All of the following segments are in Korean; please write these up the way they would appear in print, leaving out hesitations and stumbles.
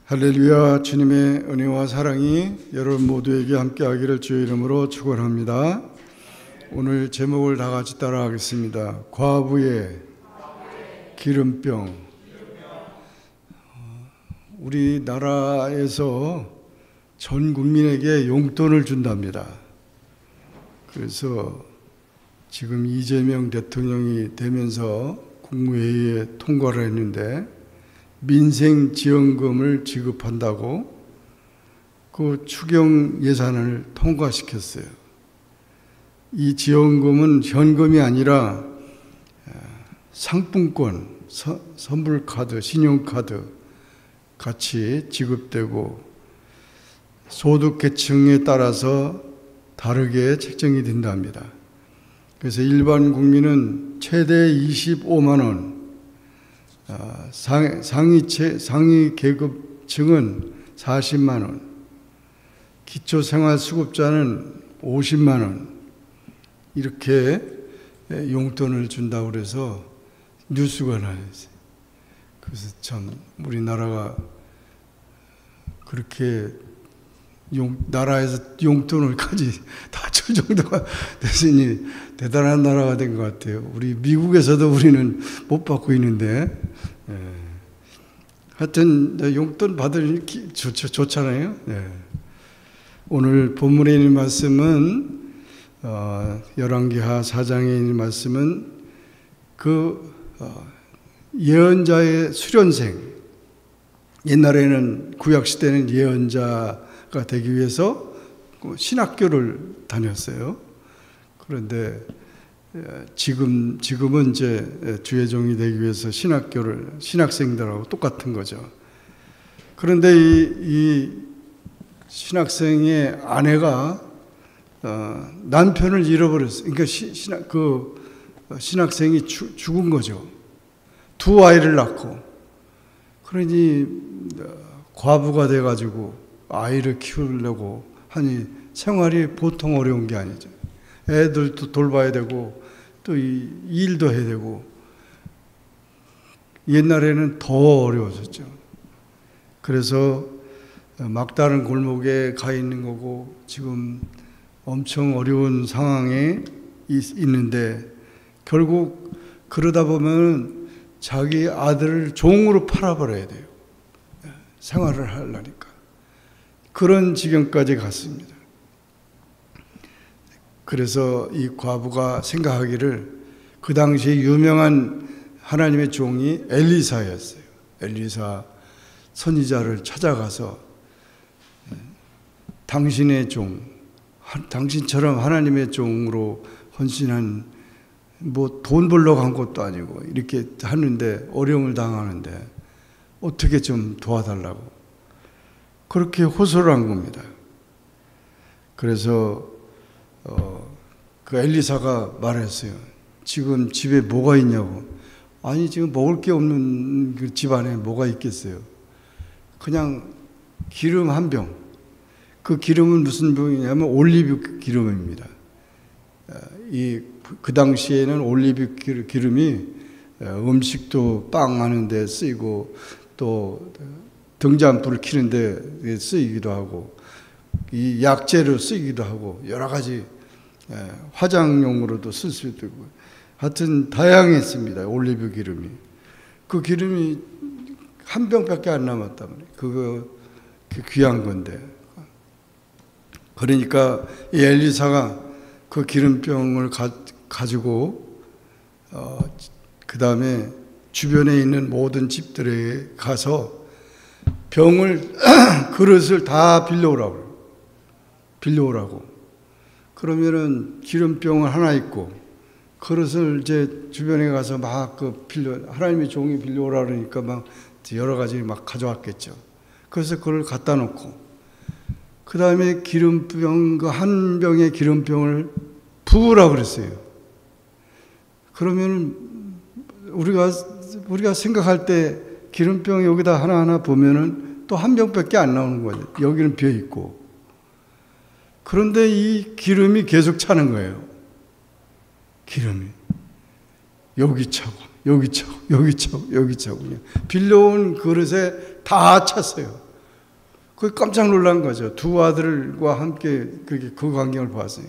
할렐루야. 주님의 은혜와 사랑이 여러분 모두에게 함께하기를 주의 이름으로 축원합니다. 오늘 제목을 다 같이 따라하겠습니다. 과부의 기름병. 우리나라에서 전 국민에게 용돈을 준답니다. 그래서 지금 이재명 대통령이 되면서 국무회의에 통과를 했는데 민생지원금을 지급한다고 그 추경 예산을 통과시켰어요. 이 지원금은 현금이 아니라 상품권, 선불카드, 신용카드 같이 지급되고 소득계층에 따라서 다르게 책정이 된답니다. 그래서 일반 국민은 최대 25만 원, 상위 계급층은 40만 원, 기초생활수급자는 50만 원 이렇게 용돈을 준다고 그래서 뉴스가 나왔어요. 그래서 참 우리나라가 그렇게 나라에서 용돈을까지 다 줄 정도가 됐으니 대단한 나라가 된 것 같아요. 우리 미국에서도 우리는 못 받고 있는데, 하여튼 용돈 받으니 좋잖아요. 오늘 본문에 있는 말씀은 열왕기하 4장에 있는 말씀은 그 예언자의 수련생, 옛날에는 구약시대는 예언자가 되기 위해서 신학교를 다녔어요. 그런데 지금은 이제 주의 종이 되기 위해서 신학생들하고 똑같은 거죠. 그런데 이 신학생의 아내가 남편을 잃어버렸어요. 그러니까 신학생이 죽은 거죠. 두 아이를 낳고. 그러니 과부가 돼가지고 아이를 키우려고 하니 생활이 보통 어려운 게 아니죠. 애들도 돌봐야 되고 또 이 일도 해야 되고 옛날에는 더 어려워졌죠. 그래서 막다른 골목에 가 있는 거고 지금 엄청 어려운 상황에 있는데 결국 그러다 보면 자기 아들을 종으로 팔아버려야 돼요. 생활을 하려니까. 그런 지경까지 갔습니다. 그래서 이 과부가 생각하기를 그 당시에 유명한 하나님의 종이 엘리사였어요. 엘리사 선지자를 찾아가서 당신의 종, 당신처럼 하나님의 종으로 헌신한 돈 벌러 간 것도 아니고 이렇게 하는데 어려움을 당하는데 어떻게 좀 도와달라고 그렇게 호소를 한 겁니다. 그래서 그 엘리사가 말했어요. 지금 집에 뭐가 있냐고. 아니 지금 먹을 게 없는 그 집안에 뭐가 있겠어요. 그냥 기름 한 병. 그 기름은 무슨 병이냐면 올리브 기름입니다. 그 당시에는 올리브 기름이 음식도 빵 하는 데 쓰이고 또 등잔불을 켜는 데 쓰이기도 하고 이 약재로 쓰이기도 하고 여러 가지 화장용으로도 쓸 수도 있고 하여튼 다양했습니다. 올리브 기름이. 그 기름이 한 병밖에 안 남았단 말이에요. 그거 귀한 건데. 그러니까 이 엘리사가 그 기름병을 가지고 그 다음에 주변에 있는 모든 집들에 가서 병을 그릇을 다 빌려오라고. 그러면은 기름병을 하나 있고 그릇을 이제 주변에 가서 막 하나님의 종이 빌려오라 그러니까 막 여러 가지 막 가져왔겠죠. 그래서 그걸 갖다 놓고 그 다음에 기름병 그 한 병의 기름병을 부으라 그랬어요. 그러면 우리가 생각할 때 기름병 여기다 하나하나 보면은 또 한 병밖에 안 나오는 거죠. 여기는 비어 있고. 그런데 이 기름이 계속 차는 거예요. 기름이 여기 차고 여기 차고 여기 차고 여기 차고 그냥 빌려온 그릇에 다 찼어요. 그 깜짝 놀란 거죠. 두 아들과 함께 그렇게 그 광경을 보았어요.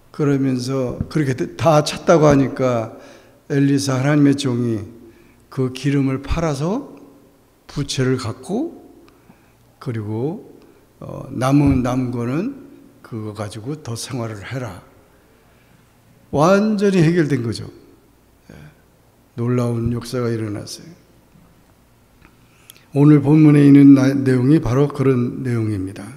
그러면서 그렇게 다 찼다고 하니까 엘리사 하나님의 종이 그 기름을 팔아서 부채를 갖고, 그리고 남은 거는 그거 가지고 더 생활을 해라. 완전히 해결된 거죠. 놀라운 역사가 일어났어요. 오늘 본문에 있는 내용이 바로 그런 내용입니다.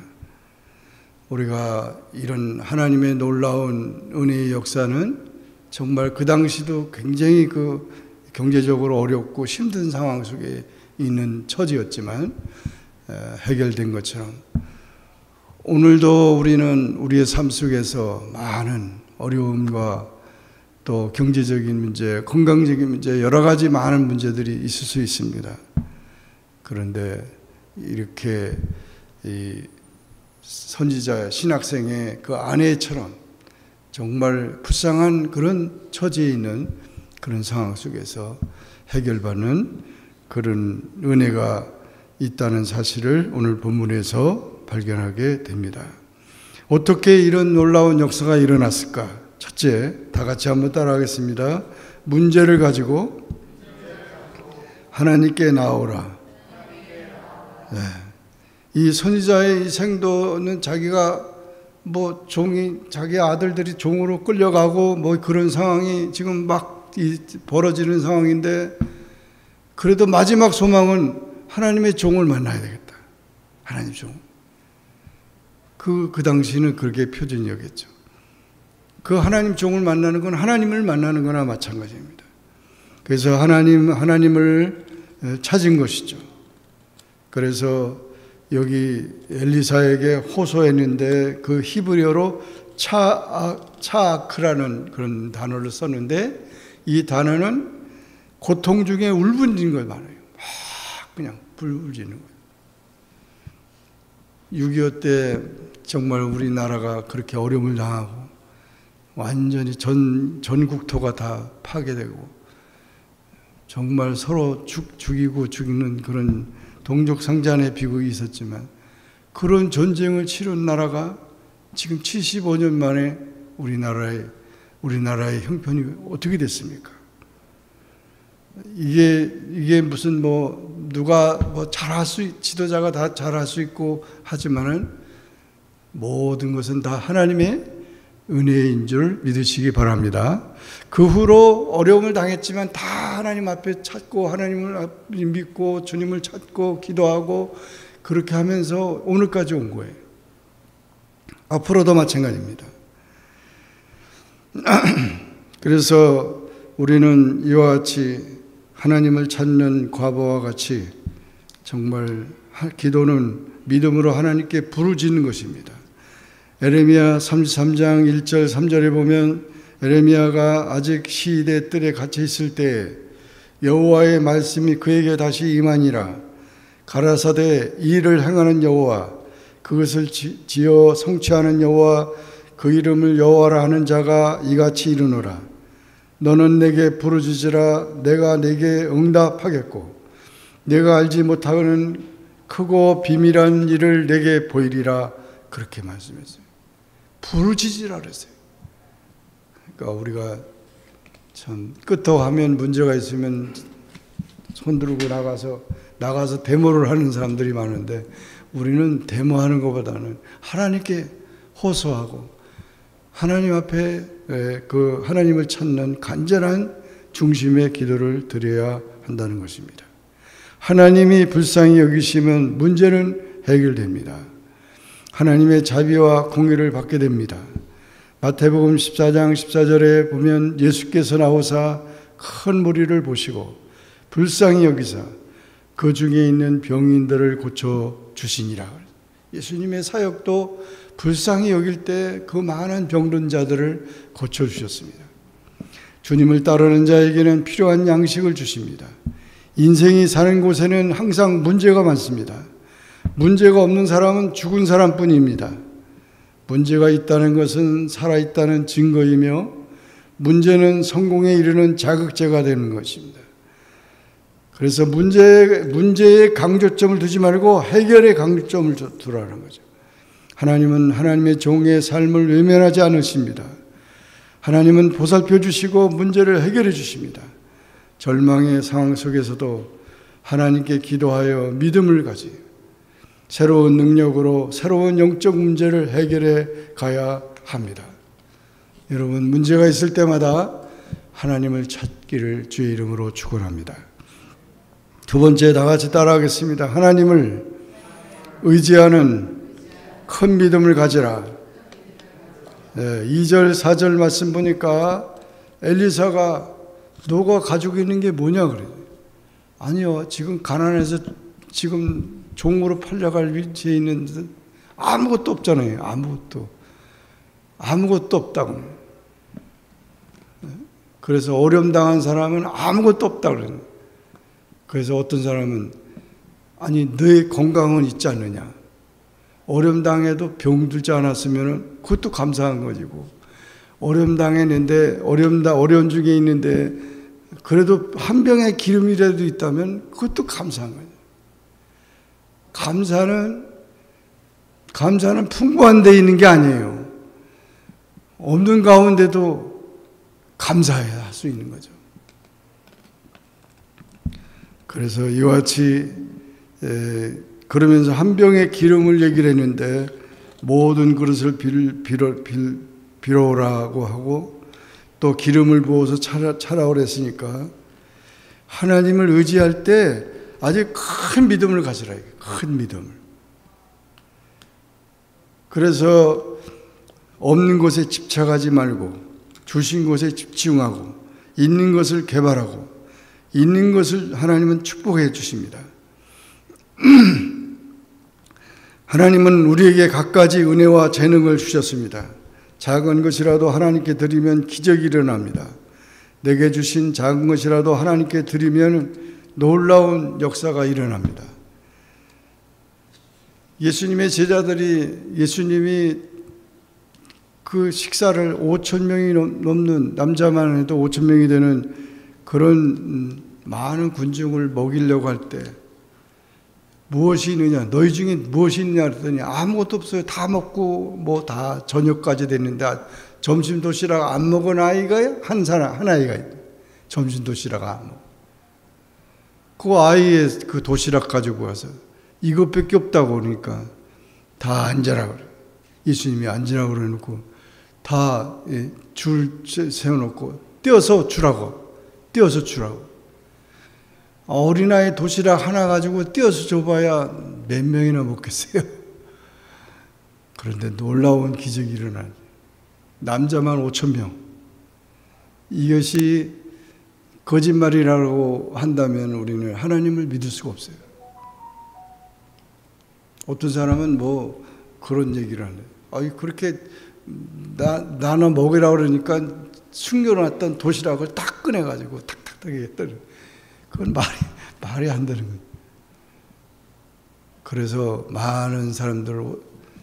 우리가 이런 하나님의 놀라운 은혜의 역사는 정말 그 당시도 굉장히 그 경제적으로 어렵고 힘든 상황 속에 있는 처지였지만 해결된 것처럼 오늘도 우리는 우리의 삶 속에서 많은 어려움과 또 경제적인 문제, 건강적인 문제, 여러 가지 많은 문제들이 있을 수 있습니다. 그런데 이렇게 이 선지자 신학생의 그 아내처럼 정말 불쌍한 그런 처지에 있는 그런 상황 속에서 해결받는 그런 은혜가 있다는 사실을 오늘 본문에서 발견하게 됩니다. 어떻게 이런 놀라운 역사가 일어났을까? 첫째, 다 같이 한번 따라하겠습니다. 문제를 가지고 하나님께 나오라. 네. 이 선지자의 이 생도는 자기가 자기 아들들이 종으로 끌려가고 그런 상황이 지금 막 벌어지는 상황인데, 그래도 마지막 소망은 하나님의 종을 만나야 되겠다. 하나님 종. 그 당시는 그렇게 표준이 여겼죠. 그 하나님 종을 만나는 건 하나님을 만나는 거나 마찬가지입니다. 그래서 하나님을 찾은 것이죠. 그래서 여기 엘리사에게 호소했는데 그 히브리어로 차아크라는 그런 단어를 썼는데, 이 단어는 고통 중에 울부짖는 걸 말해요. 막 그냥 울부짖는 거예요. 6.25 때 정말 우리나라가 그렇게 어려움을 당하고 완전히 전국토가 다 파괴되고 정말 서로 죽이고 죽이는 그런 동족상잔의 비극이 있었지만, 그런 전쟁을 치른 나라가 지금 75년 만에 우리나라의 형편이 어떻게 됐습니까? 이게 무슨 누가 지도자가 다 잘할 수 있고 하지만은 모든 것은 다 하나님의 은혜인 줄 믿으시기 바랍니다. 그 후로 어려움을 당했지만 다 하나님 앞에 찾고 하나님을 믿고 주님을 찾고 기도하고 그렇게 하면서 오늘까지 온 거예요. 앞으로도 마찬가지입니다. 그래서 우리는 이와 같이 하나님을 찾는 과부와 같이 정말 기도는 믿음으로 하나님께 부르짖는 것입니다. 에레미야 33장 1절 3절에 보면 에레미야가 아직 시대 뜰에 갇혀 있을 때 여호와의 말씀이 그에게 다시 임하니라. 가라사대 이 일을 행하는 여호와, 그것을 지어 성취하는 여호와, 그 이름을 여호와라 하는 자가 이같이 이르노라. 너는 내게 부르짖으라. 내가 내게 응답하겠고 내가 알지 못하는 크고 비밀한 일을 내게 보이리라. 그렇게 말씀했어요. 부르짖으라 그랬어요. 그러니까 우리가 참 끄떡하면 문제가 있으면 손 들고 나가서 데모를 하는 사람들이 많은데, 우리는 데모하는 것보다는 하나님께 호소하고 하나님 앞에 그 하나님을 찾는 간절한 중심의 기도를 드려야 한다는 것입니다. 하나님이 불쌍히 여기시면 문제는 해결됩니다. 하나님의 자비와 공의를 받게 됩니다. 마태복음 14장 14절에 보면 예수께서 나오사 큰 무리를 보시고 불쌍히 여기사 그 중에 있는 병인들을 고쳐주시니라. 예수님의 사역도 불쌍히 여길 때 그 많은 병든 자들을 고쳐주셨습니다. 주님을 따르는 자에게는 필요한 양식을 주십니다. 인생이 사는 곳에는 항상 문제가 많습니다. 문제가 없는 사람은 죽은 사람뿐입니다. 문제가 있다는 것은 살아있다는 증거이며 문제는 성공에 이르는 자극제가 되는 것입니다. 그래서 문제에 강조점을 두지 말고 해결에 강조점을 두라는 거죠. 하나님은 하나님의 종의 삶을 외면하지 않으십니다. 하나님은 보살펴 주시고 문제를 해결해 주십니다. 절망의 상황 속에서도 하나님께 기도하여 믿음을 가지 새로운 능력으로 새로운 영적 문제를 해결해 가야 합니다. 여러분, 문제가 있을 때마다 하나님을 찾기를 주의 이름으로 축원합니다. 두 번째, 다 같이 따라하겠습니다. 하나님을 의지하는 큰 믿음을 가지라. 2절 4절 말씀 보니까 엘리사가 너가 가지고 있는 게 뭐냐 그래요. 아니요, 지금 가난해서 지금 종으로 팔려갈 위치에 있는데 아무것도 없잖아요. 아무것도 없다고. 그래서 어려움 당한 사람은 아무것도 없다고 그래요. 그래서 어떤 사람은 아니 너의 건강은 있지 않느냐. 어려움 당해도 병들지 않았으면 그것도 감사한 것이고, 어려움 당했는데 어려운 중에 있는데 그래도 한 병의 기름이라도 있다면 그것도 감사한 거예요. 감사는 풍부한 데 있는 게 아니에요. 없는 가운데도 감사해야 할 수 있는 거죠. 그래서 이와 같이 그러면서 한 병의 기름을 얘기를 했는데 모든 그릇을 빌어오라고 하고 또 기름을 부어서 차라오라 했으니까 하나님을 의지할 때 아주 큰 믿음을 가지라. 큰 믿음을. 그래서 없는 것에 집착하지 말고 주신 것에 집중하고 있는 것을 개발하고 있는 것을 하나님은 축복해 주십니다. 하나님은 우리에게 갖가지 은혜와 재능을 주셨습니다. 작은 것이라도 하나님께 드리면 기적이 일어납니다. 내게 주신 작은 것이라도 하나님께 드리면 놀라운 역사가 일어납니다. 예수님의 제자들이 예수님이 그 식사를 5,000명이 넘는, 남자만 해도 5,000명이 되는 그런 많은 군중을 먹이려고 할 때 무엇이 있느냐, 너희 중에 무엇이 있느냐 그랬더니 아무것도 없어요. 다 먹고 뭐 다 저녁까지 됐는데 점심 도시락 안 먹은 아이가 한 아이가 있어요. 점심 도시락 안 먹어. 그 아이의 그 도시락 가지고 와서 이것밖에 없다고 그러니까 다 앉아라 그래. 예수님이 앉으라고 그래놓고 다 줄 세워놓고 떼어서 주라고. 어린아이 도시락 하나 가지고 떼어서 줘봐야 몇 명이나 먹겠어요. 그런데 놀라운 기적이 일어나요. 남자만 5,000명. 이것이 거짓말이라고 한다면 우리는 하나님을 믿을 수가 없어요. 어떤 사람은 뭐 그런 얘기를 하네. 아니 그렇게 나눠 먹으라고 그러니까 숨겨놨던 도시락을 딱 꺼내가지고 탁탁탁 했더니 그건 말이 안 되는 거예요. 그래서 많은 사람들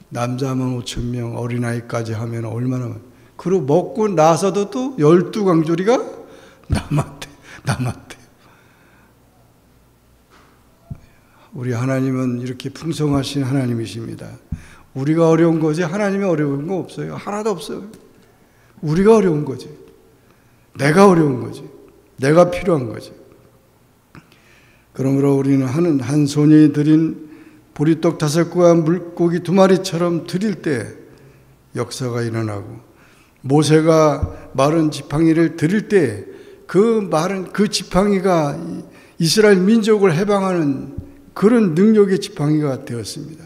남자만 5,000명 어린아이까지 하면 얼마나 많아요. 그리고 먹고 나서도 또 12강조리가 남았대. 우리 하나님은 이렇게 풍성하신 하나님이십니다. 우리가 어려운 거지 하나님이 어려운 거 없어요. 하나도 없어요. 우리가 어려운 거지. 내가 어려운 거지. 내가 필요한 거지. 그러므로 우리는 한 소년이 드린 보리떡 5개와 물고기 2마리처럼 드릴 때 역사가 일어나고, 모세가 마른 지팡이를 드릴 때 그 지팡이가 이스라엘 민족을 해방하는 그런 능력의 지팡이가 되었습니다.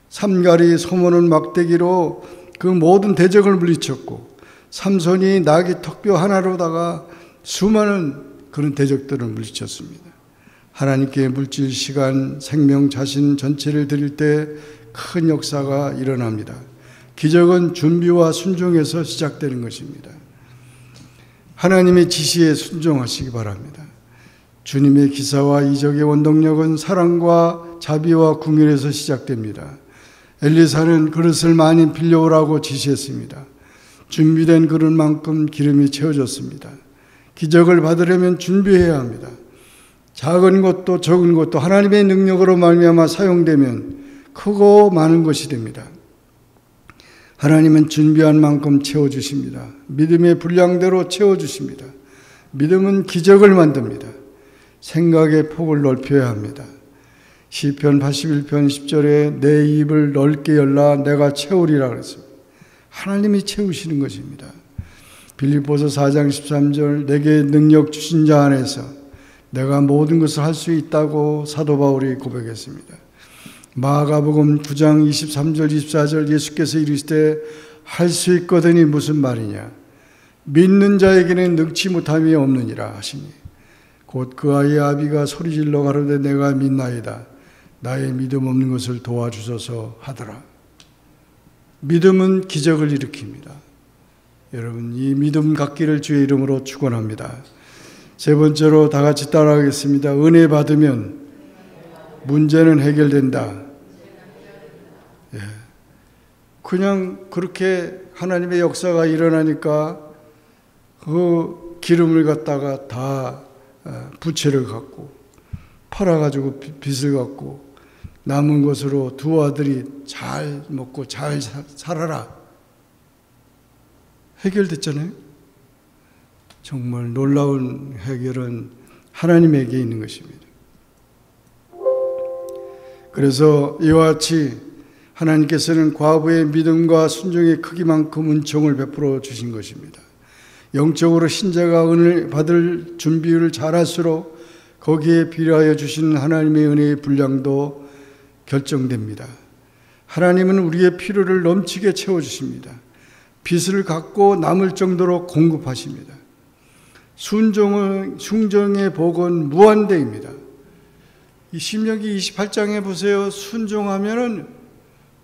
삼갈이 소모는 막대기로 그 모든 대적을 물리쳤고, 삼손이 나귀 턱뼈 하나로다가 수많은 그런 대적들을 물리쳤습니다. 하나님께 물질, 시간, 생명, 자신 전체를 드릴 때 큰 역사가 일어납니다. 기적은 준비와 순종에서 시작되는 것입니다. 하나님의 지시에 순종하시기 바랍니다. 주님의 기사와 이적의 원동력은 사랑과 자비와 궁율에서 시작됩니다. 엘리사는 그릇을 많이 빌려오라고 지시했습니다. 준비된 그릇만큼 기름이 채워졌습니다. 기적을 받으려면 준비해야 합니다. 작은 것도 적은 것도 하나님의 능력으로 말미암아 사용되면 크고 많은 것이 됩니다. 하나님은 준비한 만큼 채워주십니다. 믿음의 분량대로 채워주십니다. 믿음은 기적을 만듭니다. 생각의 폭을 넓혀야 합니다. 시편 81편 10절에 내 입을 넓게 열라 내가 채우리라 그랬습니다. 하나님이 채우시는 것입니다. 빌립보서 4장 13절 내게 능력 주신 자 안에서 내가 모든 것을 할 수 있다고 사도 바울이 고백했습니다. 마가복음 9장 23절 24절 예수께서 이르시되 할 수 있거든이 무슨 말이냐 믿는 자에게는 능치 못함이 없느니라 하시니 곧 그 아이의 아비가 소리질러 가로되 내가 믿나이다 나의 믿음 없는 것을 도와주소서 하더라. 믿음은 기적을 일으킵니다. 여러분 이 믿음 갖기를 주의 이름으로 축원합니다. 세 번째로 다 같이 따라하겠습니다. 은혜 받으면 문제는 해결된다. 예. 그냥 그렇게 하나님의 역사가 일어나니까 그 기름을 갖다가 다 부채를 갖고 팔아가지고 빚을 갖고 남은 것으로 두 아들이 잘 먹고 잘 살아라. 해결됐잖아요. 정말 놀라운 해결은 하나님에게 있는 것입니다. 그래서 이와 같이 하나님께서는 과부의 믿음과 순종의 크기만큼 은총을 베풀어 주신 것입니다. 영적으로 신자가 은혜를 받을 준비를 잘할수록 거기에 필요하여 주시는 하나님의 은혜의 분량도 결정됩니다. 하나님은 우리의 필요를 넘치게 채워주십니다. 빚을 갖고 남을 정도로 공급하십니다. 순종의 복은 무한대입니다. 이 신명기 28장에 보세요. 순종하면은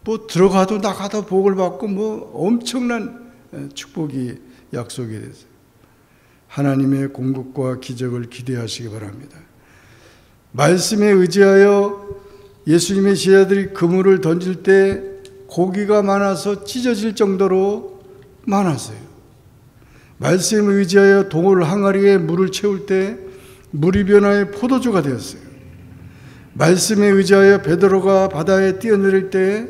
뭐 들어가도 나가도 복을 받고 뭐 엄청난 축복이 약속이 됐어요. 하나님의 공급과 기적을 기대하시기 바랍니다. 말씀에 의지하여 예수님의 제자들이 그물을 던질 때 고기가 많아서 찢어질 정도로 많았어요. 말씀에 의지하여 동굴 항아리에 물을 채울 때 물이 변하여 포도주가 되었어요. 말씀에 의지하여 베드로가 바다에 뛰어내릴 때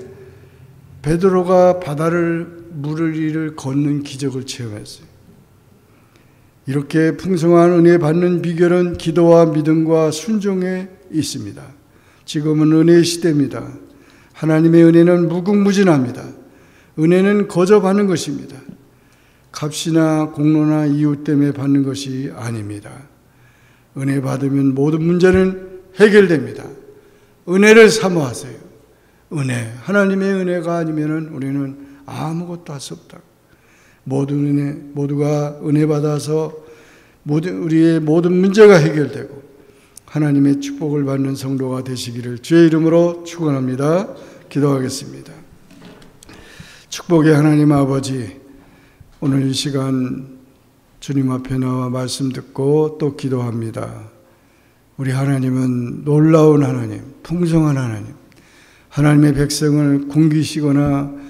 베드로가 물을 위를 걷는 기적을 체험했어요. 이렇게 풍성한 은혜 받는 비결은 기도와 믿음과 순종에 있습니다. 지금은 은혜의 시대입니다. 하나님의 은혜는 무궁무진합니다. 은혜는 거저 받는 것입니다. 값이나 공로나 이유 때문에 받는 것이 아닙니다. 은혜 받으면 모든 문제는 해결됩니다. 은혜를 사모하세요. 은혜, 하나님의 은혜가 아니면 우리는 아무것도 할 수 없다. 모두가 은혜 받아서 우리의 모든 문제가 해결되고 하나님의 축복을 받는 성도가 되시기를 주의 이름으로 축원합니다. 기도하겠습니다. 축복의 하나님 아버지, 오늘 이 시간 주님 앞에 나와 말씀 듣고 또 기도합니다. 우리 하나님은 놀라운 하나님, 풍성한 하나님, 하나님의 백성을 굶기시거나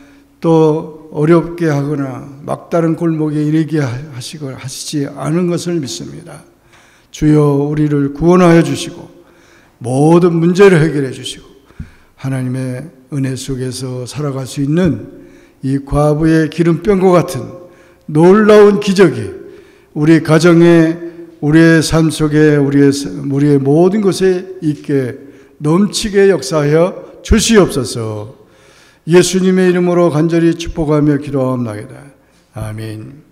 또 어렵게 하거나 막다른 골목에 이르게 하시지 않은 것을 믿습니다. 주여 우리를 구원하여 주시고 모든 문제를 해결해 주시고 하나님의 은혜 속에서 살아갈 수 있는 이 과부의 기름병과 같은 놀라운 기적이 우리 가정에, 우리의 삶 속에, 우리의 모든 것에 있게 넘치게 역사하여 주시옵소서. 예수님의 이름으로 간절히 축복하며 기도하옵나이다. 아멘.